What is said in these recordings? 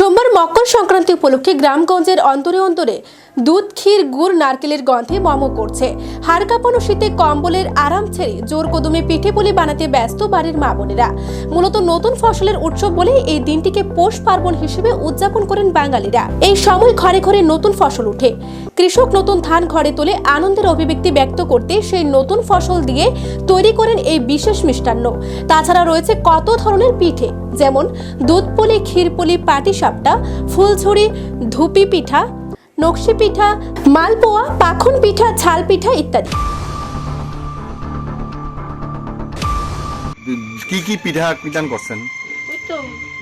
সোমবার মকর সংক্রান্তি উপলক্ষে গ্রামগঞ্জের অন্তরে অন্তরে দুধ ক্ষীর গুড় নারকেলের গন্ধে মম করছে। হাড় কাঁপানো শীতে কম্বলের আরাম ছেড়ে জোর কদমে পিঠে পুলি বানাতে ব্যস্ত বাড়ির মা বোনেরা। মূলত নতুন ফসলের উৎসব বলে এই দিনটিকে পৌষ পার্বণ হিসেবে উদযাপন করেন বাঙালিরা। এই সময় ঘরে ঘরে নতুন ফসল ওঠে, কৃষক নতুন ধান ঘরে তোলে আনন্দের অভিব্যক্তি ব্যক্ত করতে সেই নতুন ফসল দিয়ে তৈরি করেন এই বিশেষ মিষ্টান্ন। তাছাড়া রয়েছে কত ধরনের পিঠে, যেমন দুধ পুলি, ক্ষীর পুলি, পাটিসাপটা, ফুলঝুরি, ধুপি পিঠা, নকশি পিঠা, মালপোয়া, পাখন পিঠা, ঝাল পিঠা ইত্যাদি। কি কি পিঠা পিঠান করছেন? ওই তো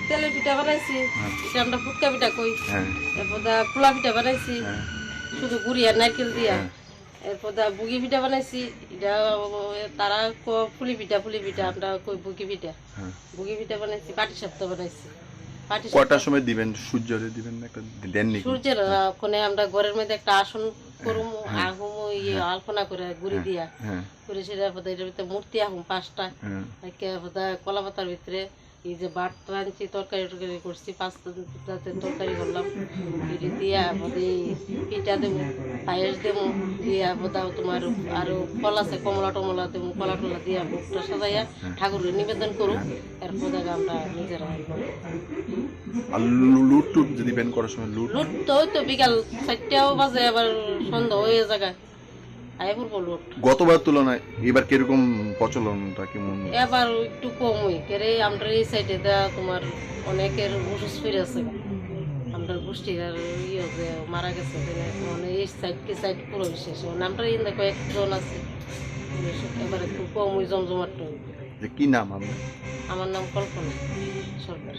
তেলের পিঠা বানাইছি, এটা আমরা ফুটকা পিঠা কই। হ্যাঁ, এরপর পোলা পিঠা বানাইছি শুধু গুড়ি আর নারকেল দিয়া। এরপর বুগি পিঠা বানাইছি, এটা তারা ফুলি পিঠা আমরা কই বুগি পিঠা। বুগি পিঠা বানাইছি, পাটিসাপটা বানাইছি। কটার সময় দিবেন? সূর্যরে দিবেন একটা দেননি? সূর্যের কোনে আমরা ঘরের মধ্যে একটা আসন করুম, আহুম ইয়ে আলপনা করে গুড়ি দিয়া করে সেটা এটার ভিতরে মূর্তি আহুম 5টা, কলা পাতার ভিতরে এই যে বাট রাঁধছি, তরকারি করছি, 5টাতে তরকারি করলাম, এটি দিয়া পিঠা দেবো, পায়েস দেবো, দিয়া বোধা তোমার আরো ফল আছে, কমলা টমলা দেবো, কলা টলা দিয়া মুখটা সাজাইয়া ঠাকুরের নিবেদন করুন। এরপর আমরা নিজেরা লুট টুট দিবেন করার সময়? লুট তো ওই তো বিকাল 4টাও বাজে, আবার সন্ধ্যা হয়ে জায়গায় গতবার তুলনায় এবার কিরকম প্রচলনটা কেমন? এবার একটু কমই কেরে আমরা এই সাইডে তোমার অনেকের অসুস্থ হয়ে আছে, আমরা গোষ্ঠীর আর ইয়ে যে মারা গেছে, মানে এই সাইড পুরো বিশেষ আমরা ইন্দা কয়েকজন আছে, এবার একটু কমই জমজমাট। কি নাম আপনার? আমার নাম কল্পনা সরকার।